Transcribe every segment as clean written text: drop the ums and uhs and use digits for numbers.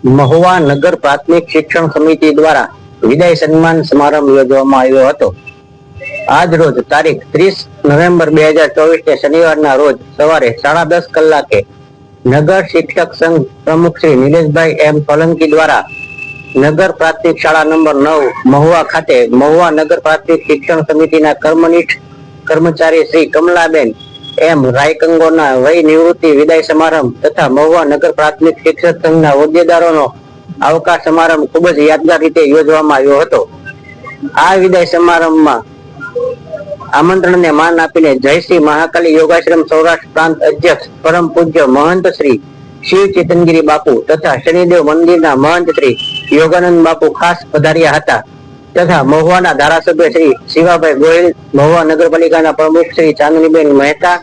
મહુવા નગર પ્રાથમિક શિક્ષણ સમિતિ દ્વારા વિદાય સન્માન સમારંભ યોજવામાં આવ્યો હતો। આજ રોજ તારીખ 30 નવેમ્બર 2024 શનિવારના રોજ સવારે 10:30 કલાકે નગર શિક્ષક સંઘ પ્રમુખ શ્રી નિલેશભાઈ એમ સોલંકી દ્વારા નગર પ્રાથમિક શાળા નંબર 9 મહુવા ખાતે મહુવા નગર પ્રાથમિક શિક્ષણ સમિતિના કર્મનિષ્ઠ કર્મચારી શ્રી કમલાબેન એમ રાયકંગોના વય નિવૃત્તિ વિદાય સમારંભ તથા મહુવા નગર પ્રાથમિક શિક્ષક સંઘના હોદ્દેદારોનો અવકાશ સમારંભ ખૂબ જ યાદગાર રીતે યોજવામાં આવ્યો હતો। આ વિદાય સમારંભમાં આમંત્રણને માન આપીને જયશ્રી મહાકાલી યોગાશ્રમ સૌરાષ્ટ્ર પ્રાંત અધ્યક્ષ પરમ પૂજ્ય મહંત શ્રી શિવ ચેતનગીરી બાપુ તથા શનિદેવ મંદિરના મહંત શ્રી યોગાનંદ બાપુ ખાસ પધાર્યા હતા તથા મહુવાના ધારાસભ્ય શ્રી શિવાભાઈ ગોહિલ, મહુવા નગરપાલિકાના પ્રમુખ શ્રી ચાંદનીબેન મહેતા,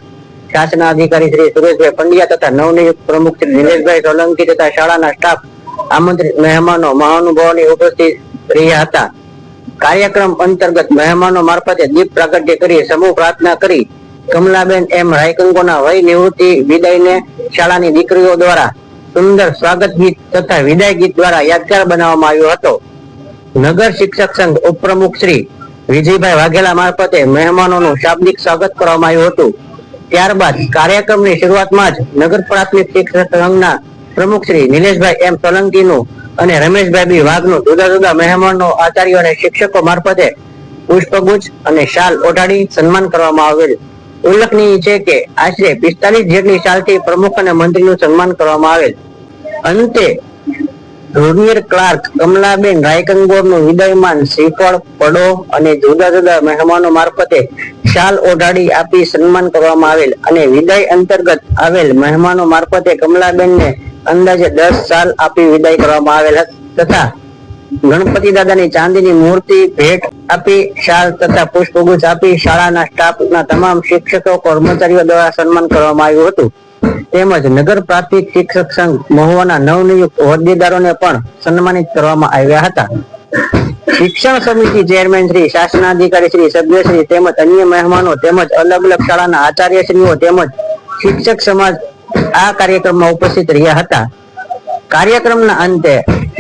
શાસનાધિકારી શ્રી સુરેશભાઈ પંડ્યા તથા નવનિયુક્ત પ્રમુખ શ્રી નિલેશભાઈ સોલંકી તથા શાળાના સ્ટાફ આમંત્રિત મહેમાનો મહાનુભાવોની ઉપસ્થિત રહ્યા હતા। કાર્યક્રમ અંતર્ગત મહેમાનો મારફતે દીપ પ્રાગટ્ય કરી સમૂહ પ્રાર્થના કરી કમલાબેન એમ રાયકંગોના વય નિવૃત્તિ વિદાયને શાળાની દીકરીઓ દ્વારા સુંદર સ્વાગત ગીત તથા વિદાય ગીત દ્વારા યાદગાર બનાવવામાં આવ્યો હતો। નગર શિક્ષક સંઘ ઉપપ્રમુખ શ્રી વિજયભાઈ વાઘેલા મારફતે મહેમાનોનું શાબ્દિક સ્વાગત કરવામાં આવ્યું હતું। ત્યારબાદ કાર્યક્રમની શરૂઆતમાં જ નગર પ્રાથમિક શિક્ષક સંઘના પ્રમુખ શ્રી નિલેશભાઈ એમ સોલંકીનું અને રમેશભાઈ બી વાઘનું જુદા જુદા મહેમાનો, આચાર્યો અને શિક્ષકો મારફતે પુષ્પગુચ્છ અને શાલ ઓઢાડી સન્માન કરવામાં આવેલ। ઉલ્લેખનીય છે કે આશરે 45 જેટલી શાલથી પ્રમુખ અને મંત્રીનું સન્માન કરવામાં આવેલ। અંતે જુનિયર ક્લાર્ક કમલાબેન રાયકંગોરનું વિદાયમાન શ્રીફળ, પડો અને જુદા જુદા મહેમાનો મારફતે શાલ ઓઢાડી આપી સન્માન કરવામાં આવેલ અને વિદાય અંતર્ગત આવેલ મહેમાનો મારફતે કમલાબેનને અંદાજે 10 શાલ આપી વિદાય કરવામાં આવેલ તથા ગણપતિ દાદાની ચાંદીની મૂર્તિ ભેટ આપી શાલ તથા પુષ્પગુચ્છ આપી શાળાના સ્ટાફના તમામ શિક્ષકો કર્મચારીઓ દ્વારા સન્માન કરવામાં આવ્યું હતું। તેમજ નગર પ્રાથમિક શિક્ષક સંઘ મહુવાના નવનિયુક્ત હોદ્દેદારોને પણ સન્માનિત કરવામાં આવ્યા હતા। શિક્ષણ સમિતિ ચેરમેન શ્રી, શાસનાધિકારી શ્રી, સભ્યશ્રી તેમજ અન્ય મહેમાનો તેમજ અલગ અલગ શાળાના આચાર્યશ્રીઓ તેમજ શિક્ષક સમાજ આ કાર્યક્રમમાં ઉપસ્થિત રહ્યા હતા। કાર્યક્રમના અંતે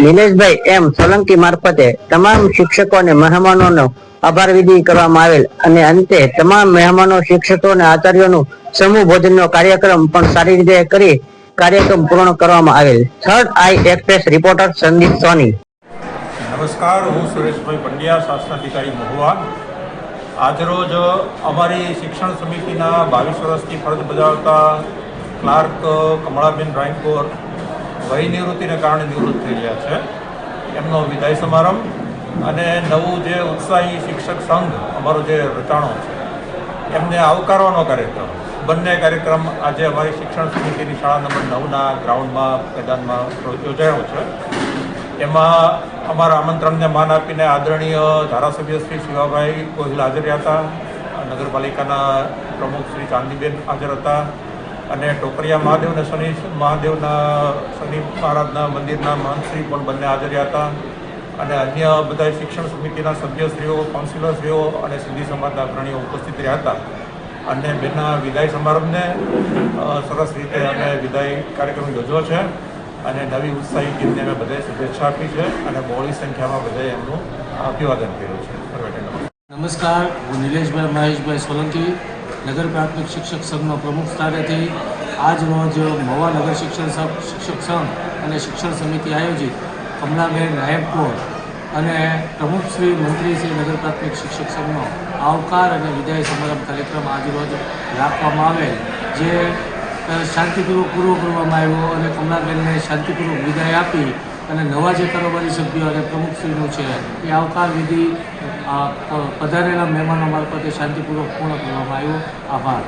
નિલેશભાઈ એમ સોલંકી મારફતે તમામ શિક્ષકો અને મહેમાનોનો આભાર વિધિ કરવામાં આવેલ અને અંતે તમામ મહેમાનો, શિક્ષકો અને આચાર્યોનું સમૂહ ભોજનનો કાર્યક્રમ પણ સારી રીતે કરી કાર્યક્રમ પૂર્ણ કરવામાં આવેલ। થર્ડ આઈ એક્સપ્રેસ રિપોર્ટર સંદીપ સોની। નમસ્કાર, હું સુરેશભાઈ પંડ્યા, શાસનાધિકારી મહુવા। આજરોજ અમારી શિક્ષણ સમિતિના 22 વર્ષથી ફરજ બજાવતા ક્લાર્ક કમળાબેન રાયકંગોર વય નિવૃત્તિને કારણે નિવૃત્ત થઈ રહ્યા છે, એમનો વિદાય સમારંભ અને નવું જે ઉત્સાહી શિક્ષક સંઘ અમારો જે રચાણો છે એમને આવકારવાનો કાર્યક્રમ, બંને કાર્યક્રમ આજે અમારી શિક્ષણ સમિતિની શાળા નંબર 9ના ગ્રાઉન્ડમાં મેદાનમાં યોજાયો છે। એમાં અમારા આમંત્રણને માન આપીને આદરણીય ધારાસભ્ય શ્રી શિવાભાઈ ગોહિલ હાજર રહ્યા હતા, નગરપાલિકાના પ્રમુખ શ્રી ચાંદનીબેન હાજર હતા અને ટોકરિયા મહાદેવ અને શનિ મહારાજના મંદિરના મહંતશ્રી પણ બંને હાજર રહ્યા હતા અને અન્ય બધા શિક્ષણ સમિતિના સભ્યશ્રીઓ, કાઉન્સિલરશ્રીઓ અને સિંધી સમાજના અગ્રણીઓ ઉપસ્થિત રહ્યા હતા અને બેના વિદાય સમારંભને સરસ રીતે અમે વિદાય કાર્યક્રમ યોજ્યો છે અને નવી ઉત્સાહી ટીમને અમે બધાએ શુભેચ્છા આપી છે અને બહોળી સંખ્યામાં બધાએ એમનું અભિવાદન કર્યું છે। નમસ્કાર, હું નિલેશભાઈ મહેશભાઈ સોલંકી, નગર પ્રાથમિક શિક્ષક સંઘનો પ્રમુખ સ્થાનેથી આજ રોજ મહુવા નગર શિક્ષક સંઘ અને શિક્ષણ સમિતિ આયોજિત કમલાબેન રાયકંગોર અને પ્રમુખ શ્રી મંત્રી શ્રી નગર પ્રાથમિક શિક્ષક સંઘનો આવકાર અને વિદાય સમારંભ કાર્યક્રમ આજરોજ રાખવામાં આવેલ, જે શાંતિપૂર્વક પૂરો કરવામાં આવ્યો અને કમલાબેનને શાંતિપૂર્વક વિદાય આપી અને નવા જે કારોબારી સભ્યો અને પ્રમુખશ્રીનું છે એ આવકાર વિધિ પધારેલા મહેમાનો મારફતે શાંતિપૂર્વક પૂર્ણ કરવામાં આવ્યો। આભાર।